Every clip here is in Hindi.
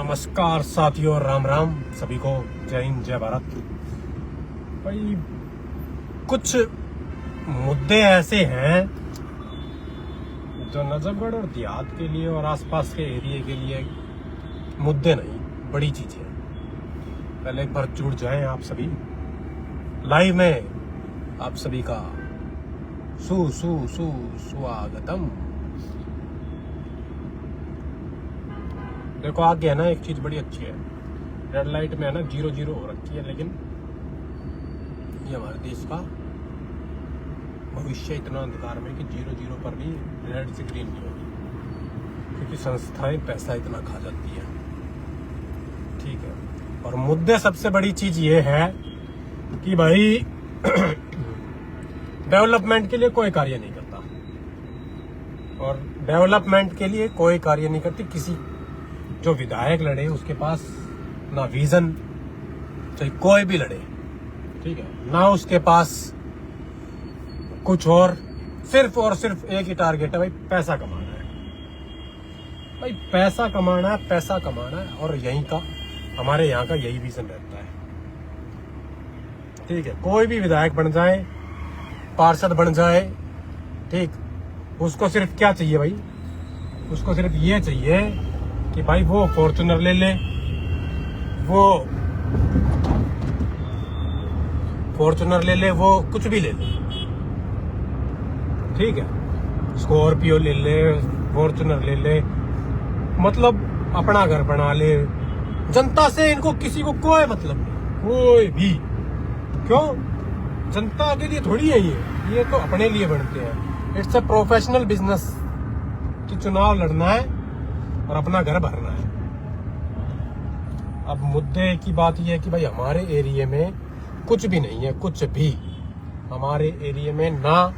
नमस्कार साथियों, राम राम सभी को, जय हिंद जय भारत। भाई कुछ मुद्दे ऐसे हैं जो नजफगढ़ और देहात के लिए और आसपास के एरिया के लिए मुद्दे नहीं, बड़ी चीजें हैं। पहले एक बार जुड़ जाएं आप सभी लाइव में। आप सभी का स्वागतम। देखो आगे है ना, एक चीज बड़ी अच्छी है, रेड लाइट में है ना 0-0 हो रखी है, लेकिन ये हमारे देश का भविष्य इतना अंधकार में कि 0-0 पर भी रेड से ग्रीन नहीं होगी, क्योंकि संस्थाएं पैसा इतना खा जाती है। ठीक है, और मुद्दे सबसे बड़ी चीज ये है कि भाई डेवलपमेंट के लिए कोई कार्य नहीं करता, और डेवलपमेंट के लिए कोई कार्य नहीं करती। किसी जो विधायक लड़े उसके पास ना विजन, चाहे कोई भी लड़े, ठीक है, ना उसके पास कुछ और सिर्फ एक ही टारगेट है, भाई पैसा कमाना है। भाई पैसा कमाना है, और यहीं का हमारे यहाँ का यही विजन रहता है। ठीक है, कोई भी विधायक बन जाए, पार्षद बन जाए, ठीक, उसको सिर्फ क्या चाहिए भाई, उसको सिर्फ ये चाहिए कि भाई वो फॉर्च्यूनर ले ले, वो कुछ भी ले ले, ठीक है, स्कॉर्पियो ले ले, फॉर्च्यूनर ले ले, मतलब अपना घर बना ले। जनता से इनको किसी को कोई मतलब नहीं, कोई भी। क्यों? जनता के लिए थोड़ी है ये तो अपने लिए बनते हैं। इट्स अ प्रोफेशनल बिजनेस कि चुनाव लड़ना है और अपना घर भरना है। अब मुद्दे की बात यह है कि भाई हमारे एरिया में कुछ भी नहीं है, कुछ भी हमारे एरिया में, ना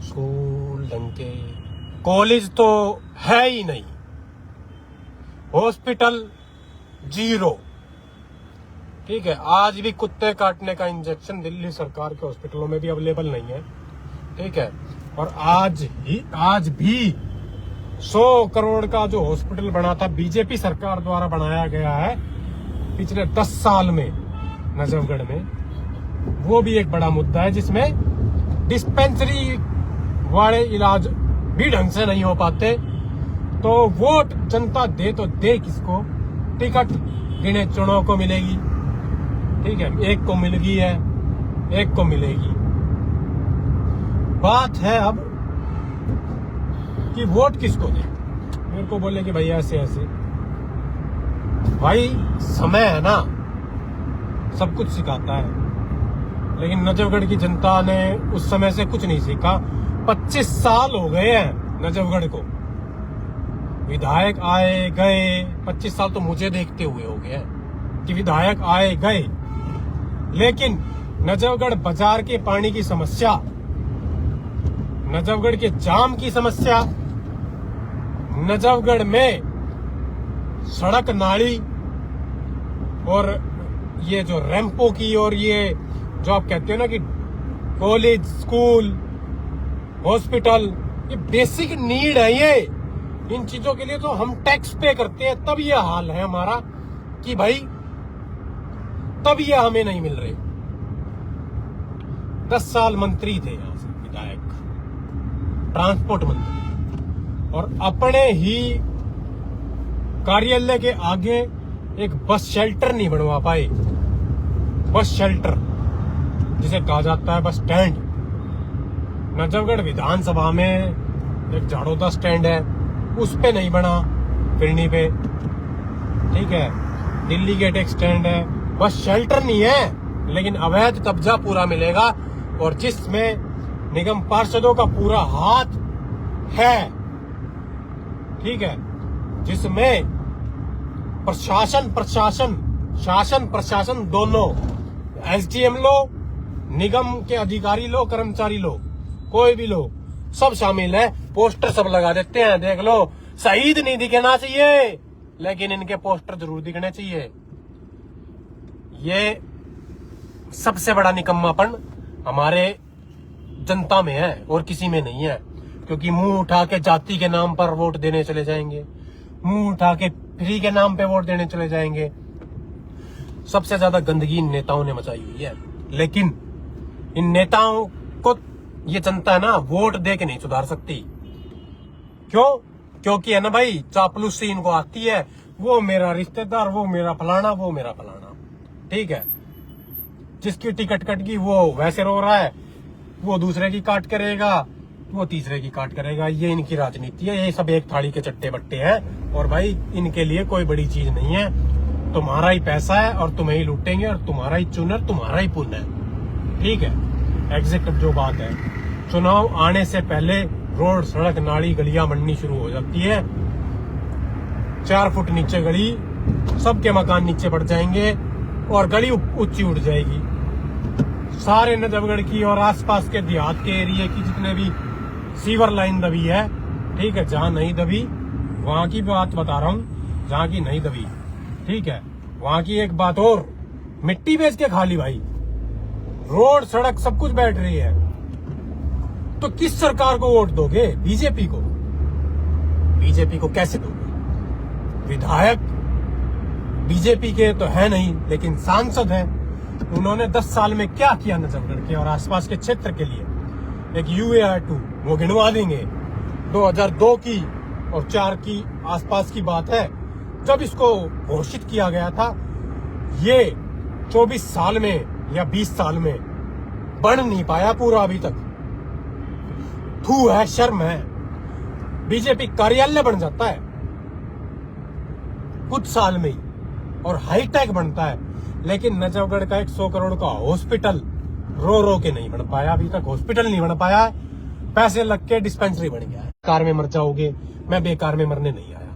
स्कूल ढंग के, कॉलेज तो है ही नहीं, हॉस्पिटल 0। ठीक है, आज भी कुत्ते काटने का इंजेक्शन दिल्ली सरकार के हॉस्पिटलों में भी अवेलेबल नहीं है। ठीक है, और आज भी 100 करोड़ का जो हॉस्पिटल बना था, बीजेपी सरकार द्वारा बनाया गया है पिछले 10 साल में नजफगढ़ में, वो भी एक बड़ा मुद्दा है, जिसमें डिस्पेंसरी वाले इलाज भी ढंग से नहीं हो पाते। तो वोट जनता दे तो दे किसको? टिकट गिने चुनाव को मिलेगी, ठीक है, एक को मिल गई है, एक को मिलेगी। बात है अब कि वोट किसको दे। मेरे को बोले कि भाई ऐसे ऐसे, भाई समय है ना, सब कुछ सिखाता है, लेकिन नजफगढ़ की जनता ने उस समय से कुछ नहीं सीखा। 25 साल हो गए हैं नजफगढ़ को, विधायक आए गए, 25 साल तो मुझे देखते हुए हो गए कि विधायक आए गए, लेकिन नजफगढ़ बाजार के पानी की समस्या, नजफगढ़ के जाम की समस्या, नजफगढ़ में सड़क नाली और ये जो रैंपों की, और ये जो आप कहते हो ना कि कॉलेज, स्कूल, हॉस्पिटल, ये बेसिक नीड है। ये इन चीजों के लिए तो हम टैक्स पे करते हैं, तब ये हाल है हमारा कि भाई तब ये हमें नहीं मिल रहे। 10 साल मंत्री थे यहां से विधायक, ट्रांसपोर्ट मंत्री, और अपने ही कार्यालय के आगे एक बस शेल्टर नहीं बनवा पाए। बस शेल्टर जिसे कहा जाता है बस स्टैंड। नजफगढ़ विधानसभा में एक झाड़ोदा स्टैंड है, उस पे नहीं बना, फिरनी पे, ठीक है, दिल्ली गेट एक स्टैंड है, बस शेल्टर नहीं है, लेकिन अवैध कब्जा पूरा मिलेगा, और जिसमें निगम पार्षदों का पूरा हाथ है। ठीक है, जिसमें शासन प्रशासन दोनों, एसडीएम लोग, निगम के अधिकारी लोग, कर्मचारी लोग, कोई भी लोग, सब शामिल है। पोस्टर सब लगा देते हैं, देख लो, शहीद नहीं दिखना चाहिए, लेकिन इनके पोस्टर जरूर दिखने चाहिए। ये सबसे बड़ा निकम्मापन हमारे जनता में है और किसी में नहीं है, क्योंकि मुंह उठा के जाति के नाम पर वोट देने चले जाएंगे, मुंह उठा के फ्री के नाम पे वोट देने चले जाएंगे। सबसे ज्यादा गंदगी इन नेताओं ने मचाई हुई है, लेकिन इन नेताओं को ये जनता है ना वोट दे के नहीं सुधार सकती। क्यों? क्योंकि है ना भाई, चापलूसी इनको आती है। वो मेरा रिश्तेदार, वो मेरा फलाना, वो मेरा फलाना, ठीक है। जिसकी टिकट कट गई वो वैसे रो रहा है, वो दूसरे की काट करेगा, वो तीसरे की काट करेगा। ये इनकी राजनीति है। ये सब एक थाली के चट्टे बट्टे हैं और भाई इनके लिए कोई बड़ी चीज नहीं है। तुम्हारा ही पैसा है और तुम्हें ही लूटेंगे और तुम्हारा ही चुनर, तुम्हारा ही पुण्य है, ठीक है। एग्जैक्ट जो बात है, चुनाव आने से पहले रोड, सड़क, नाली, गलियां बननी शुरू हो जाती है। 4 फुट नीचे गली, सबके मकान नीचे पड़ जाएंगे और गली ऊंची उठ जाएगी। सारे नजफगढ़ की और आसपास के देहात के एरिया की जितने भी सीवर लाइन दबी है, ठीक है, जहां नहीं दबी वहां की बात बता रहा हूं, जहां की नहीं दबी, ठीक है, वहां की एक बात और, मिट्टी बेच के खा ली भाई, रोड, सड़क सब कुछ बैठ रही है। तो किस सरकार को वोट दोगे? बीजेपी को। बीजेपी को कैसे दोगे? विधायक बीजेपी के तो है नहीं, लेकिन सांसद है। उन्होंने 10 साल में क्या किया नजफगढ़ के और आसपास के क्षेत्र के लिए? एक UAR2 वो गिनवा देंगे। 2002 की और 4 की आसपास की बात है, जब इसको घोषित किया गया था। ये 24 साल में या 20 साल में बन नहीं पाया पूरा अभी तक। थू है, शर्म है। बीजेपी कार्यालय बन जाता है कुछ साल में ही और हाईटेक बनता है, लेकिन नजफगढ़ का 100 करोड़ का हॉस्पिटल रो रो के नहीं बन पाया अभी तक। हॉस्पिटल नहीं बन पाया, पैसे लग के डिस्पेंसरी बन गया है। कार में मर जाओगे, मैं बेकार में मरने नहीं आया।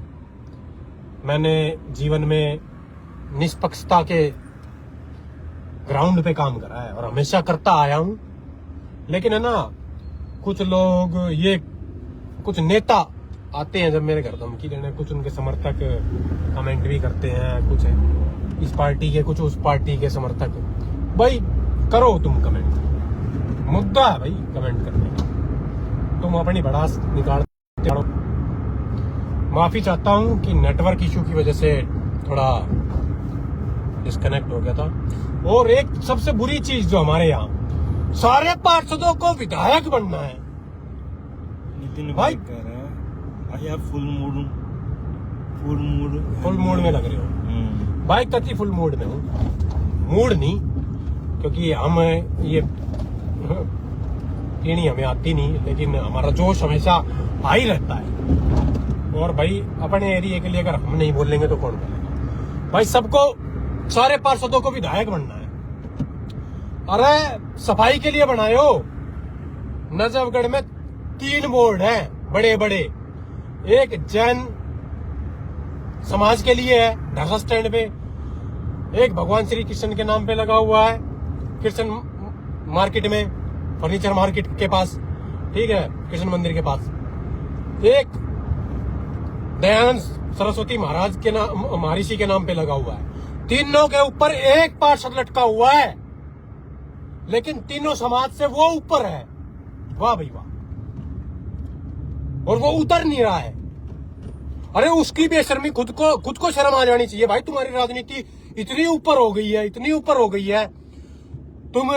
मैंने जीवन में निष्पक्षता के ग्राउंड पे काम करा है और हमेशा करता आया हूं। लेकिन है ना, कुछ लोग, ये कुछ नेता आते हैं जब मेरे घर धमकी देने, कुछ उनके समर्थक कमेंट भी करते हैं, कुछ इस पार्टी के, कुछ उस पार्टी के समर्थक। भाई करो तुम कमेंट, मुद्दा है भाई कमेंट करने का, तुम अपनी भड़ास निकालते हो। माफी चाहता हूं कि नेटवर्क इशू की वजह से थोड़ा डिस्कनेक्ट हो गया था। और एक सबसे बुरी चीज जो हमारे यहाँ सारे पार्षदों को विधायक बनना है। नितिन भाई कह रहे हैं भाई आप फुल मूड में लग रहे हो। भाई कति फुल मूड में हूँ, मूड नहीं, क्योंकि हम ये पीनी हमें आती नहीं, लेकिन हमारा जोश हमेशा हाई रहता है। और भाई अपने एरिया के लिए अगर हम नहीं बोलेंगे तो कौन बोलेगा? भाई सबको, सारे पार्षदों को विधायक बनना है। अरे सफाई के लिए बनाए हो। नजफगढ़ में 3 बोर्ड हैं बड़े बड़े। एक जैन समाज के लिए है ढाका स्टैंड पे, एक भगवान श्री कृष्ण के नाम पे लगा हुआ है कृष्ण मार्केट में, फर्नीचर मार्केट के पास, ठीक है, कृष्ण मंदिर के पास। एक दयानंद सरस्वती महाराज के नाम, महर्षि के नाम पे लगा हुआ है। तीनों के ऊपर एक पार्षद लटका हुआ है, लेकिन तीनों समाज से वो ऊपर है। वाह भाई वाह। और वो उतर नहीं रहा है। अरे उसकी बेशर्मी, खुद को शर्म आ जानी चाहिए भाई। तुम्हारी राजनीति इतनी ऊपर हो गई है, इतनी ऊपर हो गई है, तुम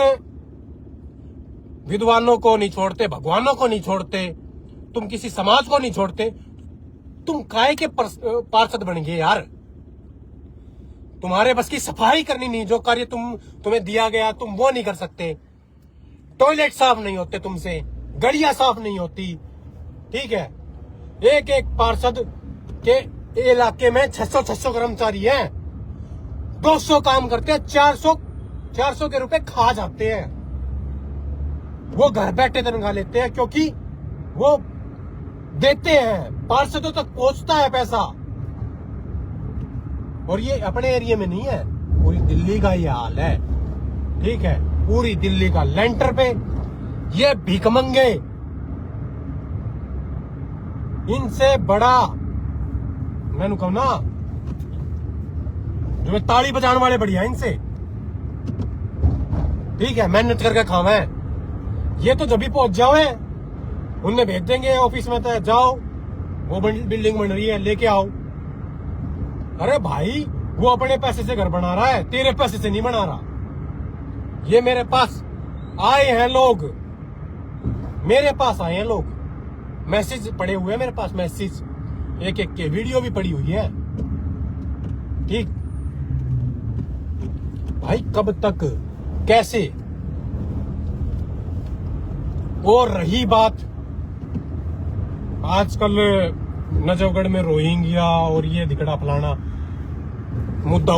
विद्वानों को नहीं छोड़ते, भगवानों को नहीं छोड़ते, तुम किसी समाज को नहीं छोड़ते, तुम काहे के पार्षद बन गए यार? तुम्हारे बस की सफाई करनी नहीं, जो कार्य तुम्हें दिया गया तुम वो नहीं कर सकते। टॉयलेट साफ नहीं होते तुमसे, गलियां साफ नहीं होती, ठीक है। एक एक पार्षद के इलाके में 600 कर्मचारी हैं, 200 काम करते हैं, 400 के रुपए खा जाते हैं। वो घर बैठे तनख्वाह लेते हैं क्योंकि वो देते हैं, पार्षदों तक पहुंचता है पैसा। और ये अपने एरिया में नहीं है, पूरी दिल्ली का ये हाल है, ठीक है। पूरी दिल्ली का लेंटर पे ये भिखमंगे, इनसे बड़ा मैंने कहूं ना, जो ताली बजाने वाले बढ़िया इनसे, ठीक है, मेहनत करके खावे। ये तो जब भी पहुंच जाओ है, उन्हें भेज देंगे ऑफिस में, तो जाओ वो बिल्डिंग बन रही है लेके आओ, अरे भाई वो अपने पैसे से घर बना रहा है, तेरे पैसे से नहीं बना रहा। ये मेरे पास आए हैं लोग, मेरे पास आए हैं लोग, मैसेज पड़े हुए हैं मेरे पास, मैसेज एक एक के, वीडियो भी पड़ी हुई है। ठीक भाई, कब तक, कैसे? और रही बात आजकल नजफगढ़ में रोहिंग्या और ये दिखड़ा फलाना मुद्दा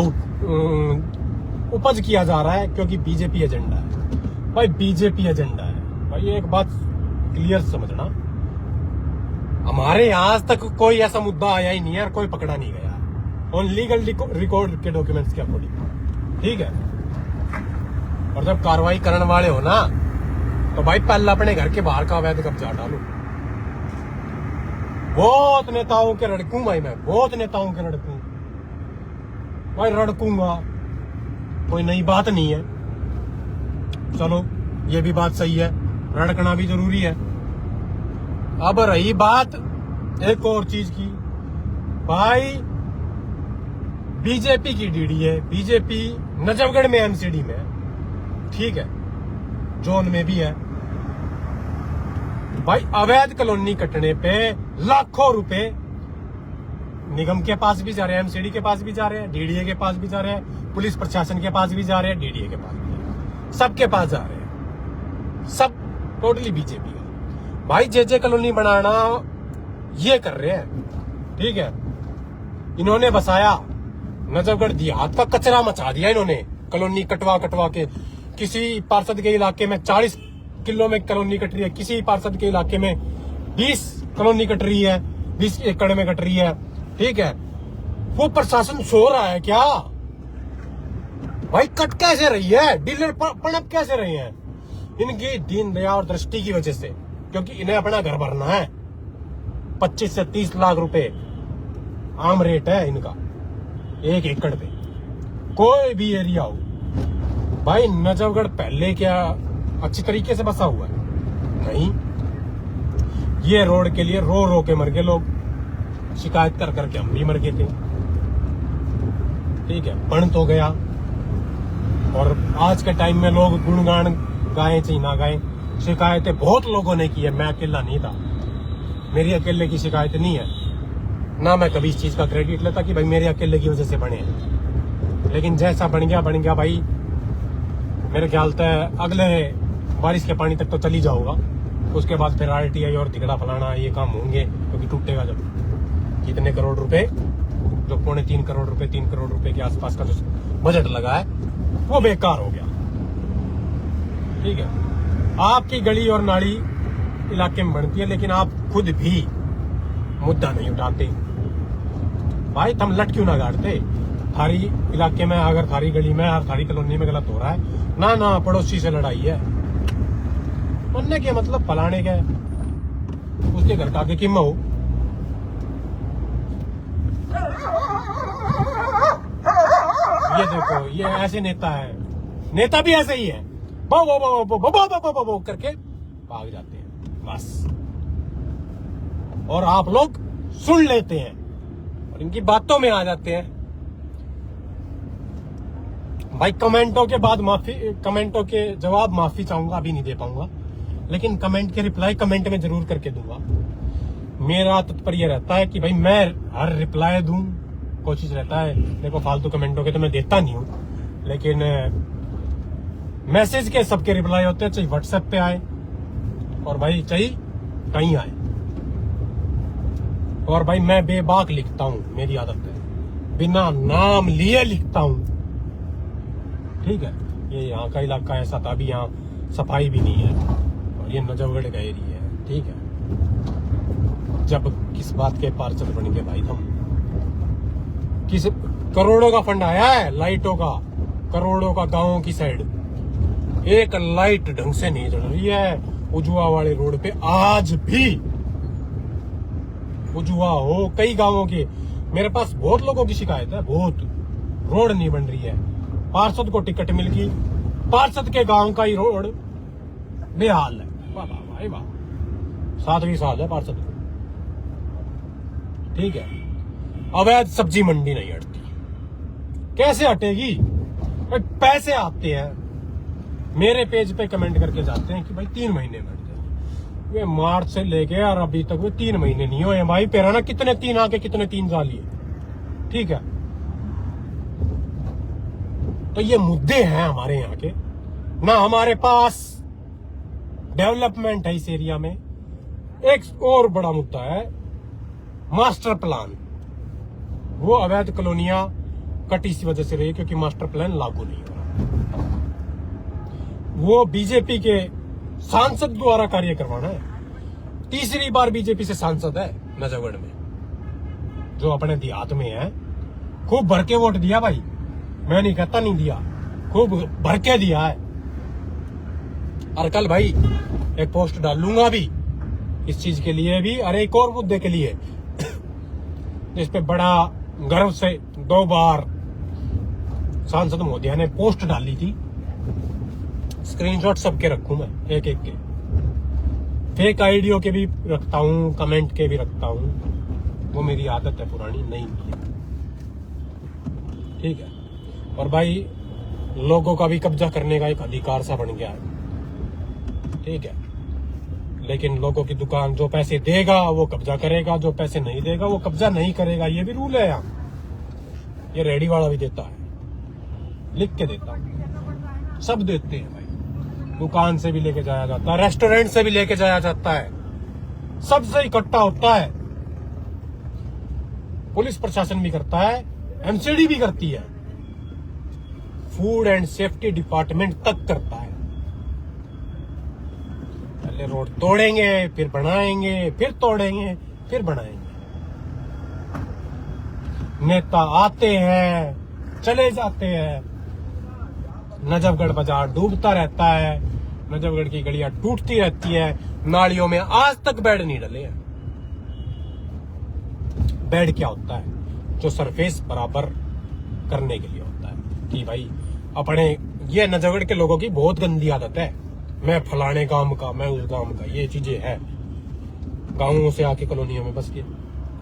उपज किया जा रहा है क्योंकि बीजेपी एजेंडा है। भाई बीजेपी एजेंडा है भाई, एक बात क्लियर समझना, हमारे यहाँ आज तक कोई ऐसा मुद्दा आया ही नहीं है और कोई पकड़ा नहीं गया ऑन लीगल रिकॉर्ड के डॉक्यूमेंट्स के अकॉर्डिंग। ठीक है, और जब कार्रवाई करने वाले हो ना तो भाई पहले अपने घर के बाहर का अवैध कब्जा डालो। बहुत नेताओं के रड़कूं भाई, मैं बहुत नेताओं के रड़कूं भाई, रड़कूंगा, कोई नई बात नहीं है। चलो ये भी बात सही है, रड़कना भी जरूरी है। अब रही बात एक और चीज की, भाई बीजेपी की डीडी है, बीजेपी नजफगढ़ में एमसीडी में है, ठीक है, जोन में भी है भाई। अवैध कॉलोनी कटने पे लाखों रुपए निगम के पास भी जा रहे हैं, एमसीडी के पास भी जा रहे हैं, डीडीए के पास भी जा रहे हैं, पुलिस प्रशासन के पास भी जा रहे हैं, डीडीए के पास भी जा रहे हैं, सबके पास जा रहे हैं, सब टोटली बीजेपी का भाई। जे कॉलोनी बनाना ये कर रहे हैं, ठीक है। इन्होंने बसाया नजफगढ़ देहात का कचरा मचा दिया इन्होंने, कॉलोनी कटवा कटवा के। किसी पार्षद के इलाके में 40 किलो में कॉलोनी कट रही है, किसी पार्षद के इलाके में 20 कॉलोनी कट रही है, 20 एकड़ में कट रही है, ठीक है। वो प्रशासन सो रहा है क्या भाई? कट कैसे रही है, डीलर पनप कैसे रहे हैं? इनकी दीन दया और दृष्टि की वजह से, क्योंकि इन्हें अपना घर भरना है। 25 से 30 लाख रुपए आम रेट है इनका 1 एकड़ पे, कोई भी एरिया हो भाई। नजफगढ़ पहले क्या अच्छी तरीके से बसा हुआ है? नहीं, ये रोड के लिए रो रो के मर गए लोग, शिकायत कर करके हम भी मर गए थे, ठीक है, बन तो गया। और आज के टाइम में लोग गुणगान गाएं चाहे ना गाएं, शिकायतें बहुत लोगों ने की है, मैं अकेला नहीं था, मेरी अकेले की शिकायत नहीं है ना। मैं कभी इस चीज का क्रेडिट लेता कि भाई मेरे अकेले की वजह से बने हैं, लेकिन जैसा बन गया भाई। मेरे ख्याल से अगले बारिश के पानी तक तो चली जाऊंगा, उसके बाद फिर RTI और तिगड़ा फलाना ये काम होंगे, क्योंकि टूटेगा जब। कितने करोड़ रुपए, जो 3.25 करोड़ रुपए, 3 करोड़ रुपए के आसपास का जो बजट लगा है वो बेकार हो गया, ठीक है। आपकी गली और नाली इलाके में बनती है, लेकिन आप खुद भी मुद्दा नहीं उठाते भाई। तुम लट क्यों ना गाड़ते? थारी इलाके में अगर थारी गली में और थारी कॉलोनी में गलत हो रहा है ना, पड़ोसी से लड़ाई है, बनने के मतलब फलाने के उसके घर का आगे किम हो। ये देखो, ये ऐसे नेता है, नेता भी ऐसे ही है, बो बो बो बो बो बो बो बो बो करके भाग जाते हैं बस, और आप लोग सुन लेते हैं और इनकी बातों में आ जाते हैं भाई। कमेंटों के बाद माफी, कमेंटों के जवाब माफी चाहूंगा, अभी नहीं दे पाऊंगा, लेकिन कमेंट के रिप्लाई कमेंट में जरूर करके दूंगा। मेरा तात्पर्य रहता है कि भाई मैं हर रिप्लाई दूं, कोशिश रहता है। देखो फालतू कमेंटों के तो मैं देता नहीं हूं, लेकिन मैसेज के सबके रिप्लाई होते हैं, चाहे व्हाट्सएप पे आए और भाई चाहे कहीं आए। और भाई मैं बेबाक लिखता हूं, मेरी आदत है, बिना नाम लिए लिखता हूं, ठीक है। ये यहाँ का इलाका ऐसा था, अभी यहाँ सफाई भी नहीं है, और ये नजफगढ़ का एरिया है, ठीक है। जब किस बात के पार्षद बन गए भाई हम? किस करोड़ों का फंड आया है लाइटों का, करोड़ों का गांवों की साइड, एक लाइट ढंग से नहीं जल रही है उजुआ वाले रोड पे आज भी। उजुआ हो कई गांवों के, मेरे पास बहुत लोगों की शिकायत है, बहुत, रोड नहीं बन रही है। पार्षद को टिकट मिल गई, पार्षद के गांव का ही रोड बेहाल है, वाह वाह भाई वाह, 7वीं साल है पार्षद को, ठीक है। अवैध सब्जी मंडी नहीं हटती। कैसे हटेगी? भाई पैसे आते हैं, मेरे पेज पे कमेंट करके जाते हैं कि भाई 3 महीने में हट जाएगी। वे मार्च से लेके और अभी तक वे 3 महीने नहीं हुए भाई। पेरा ना कितने 3 आके कितने 3 जा लिए, ठीक है। तो ये मुद्दे हैं हमारे यहाँ के ना। हमारे पास डेवलपमेंट है इस एरिया में। एक और बड़ा मुद्दा है मास्टर प्लान। वो अवैध कॉलोनियां कटी इसी वजह से रही क्योंकि मास्टर प्लान लागू नहीं हो रहा। वो बीजेपी के सांसद द्वारा कार्य करवाना है। तीसरी बार बीजेपी से सांसद है नजफगढ़ में, जो अपने देहात में है। खूब भर के वोट दिया भाई, मैं नहीं कहता नहीं दिया, खूब भर के दिया है। और कल भाई एक पोस्ट डालूंगा भी इस चीज के लिए भी, और एक और मुद्दे के लिए जिस पे बड़ा गर्व से 2 बार सांसद मोदी ने पोस्ट डाली थी। स्क्रीनशॉट सबके रखूं मैं, एक एक के। फेक आईडियो के भी रखता हूं, कमेंट के भी रखता हूं। वो मेरी आदत है पुरानी, नहीं है, ठीक है। और भाई लोगों का भी कब्जा करने का एक अधिकार सा बन गया है, ठीक है। लेकिन लोगों की दुकान, जो पैसे देगा वो कब्जा करेगा, जो पैसे नहीं देगा वो कब्जा नहीं करेगा। ये भी रूल है यहाँ। ये रेडी वाला भी देता है, लिख के देता हूं, सब देते हैं भाई। दुकान से भी लेके जाया जाता है, रेस्टोरेंट से भी लेके जाया जाता है, सबसे इकट्ठा होता है। पुलिस प्रशासन भी करता है, एमसीडी भी करती है, फूड एंड सेफ्टी डिपार्टमेंट तक करता है। पहले रोड तोड़ेंगे, फिर बनाएंगे, फिर तोड़ेंगे, फिर बनाएंगे। नेता आते हैं, चले जाते हैं। नजफगढ़ बाजार डूबता रहता है, नजफगढ़ की गलियां टूटती रहती है। नालियों में आज तक बेड नहीं डले हैं। बेड क्या होता है? जो सरफेस बराबर करने के लिए होता है कि भाई अपने, ये नजफगढ़ के लोगों की बहुत गंदी आदत है। मैं फलाने गांव का, मैं उस गांव का, ये चीजें है। गांवों से आके कॉलोनियों में बस गए।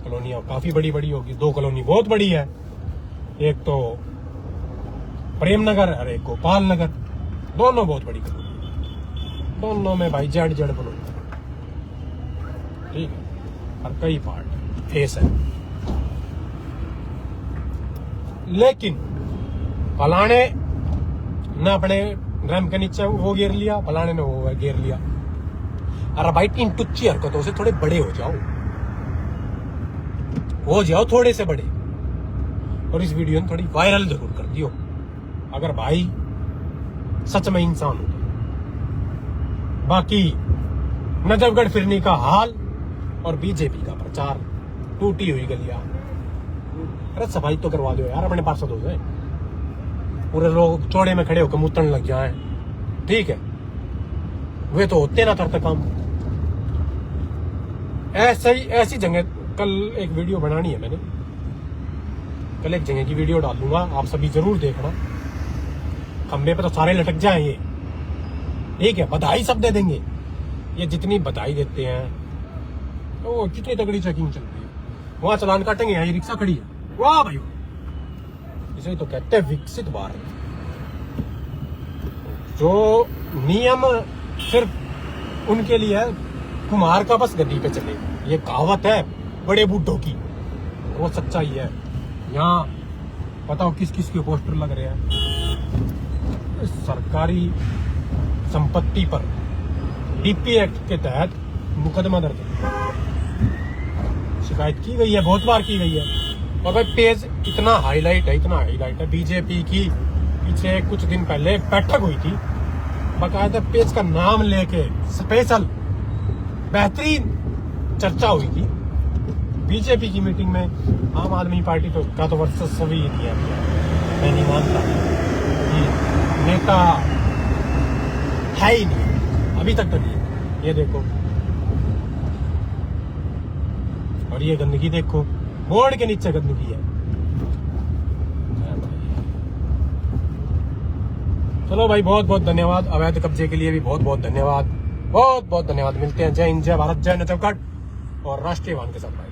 कॉलोनियां काफी बड़ी बड़ी होगी, 2 कॉलोनी बहुत बड़ी है, एक तो प्रेम नगर और एक गोपाल नगर, दोनों बहुत बड़ी कॉलोनी। दोनों में भाई जेड कॉलोनी, ठीक है। और कई पार्ट फेस है। लेकिन फलाने ने अपने ड्रम के नीचे वो घेर लिया, फलाने ने वो घेर लिया। अरे भाई इन टुच्ची हरकतों से थोड़े बड़े हो जाओ थोड़े से बड़े। और इस वीडियो ने थोड़ी वायरल जरूर कर दियो, अगर भाई सच में इंसान हो तो। बाकी नजफगढ़ फिरनी का हाल और बीजेपी का प्रचार, टूटी हुई गलियां, अरे सफाई तो करवा दो यार अपने पार्षदों से। पूरे लोग चौड़े में खड़े होकर मुतन लग जाए, ठीक है। वे तो होते ना करते काम। ऐसी जगह कल एक वीडियो बनानी है मैंने, कल एक जगह की वीडियो डाल दूंगा, आप सभी जरूर देखना। खंबे पे तो सारे लटक जाए ये, ठीक है। बधाई सब दे देंगे। ये जितनी बधाई देते हैं तो कितनी तगड़ी चेकिंग चल रही है। वहां चलान काटेंगे, यहाँ रिक्शा खड़ी है, वाह भाई। इसे तो कहते हैं विकसित भारत। जो नियम सिर्फ उनके लिए है, कुम्हार का बस गद्दी पे चले, ये कहावत है बड़े बूढ़ों की, वो सच्चाई है। यहाँ बताओ किस किस के पोस्टर लग रहे हैं। सरकारी संपत्ति पर डीपी एक्ट के तहत मुकदमा दर्ज है, शिकायत की गई है, बहुत बार की गई है। और भाई पेज इतना हाईलाइट है। बीजेपी की पीछे कुछ दिन पहले बैठक हुई थी, बकायदा पेज का नाम लेके स्पेशल बेहतरीन चर्चा हुई थी। बीजेपी की मीटिंग में आम आदमी पार्टी का तो वर्चस्व ही नहीं है। मैं नहीं मानता कि नेता है ही नहीं, अभी तक तो नहीं है। ये देखो, और ये गंदगी देखो, बोर्ड के नीचे गंदगी है। चलो भाई, बहुत बहुत धन्यवाद। अवैध कब्जे के लिए भी बहुत बहुत धन्यवाद, बहुत बहुत धन्यवाद। मिलते हैं। जय हिंद, जय भारत, जय नजफगढ़ और राष्ट्रीय वाहन के साथ भाई।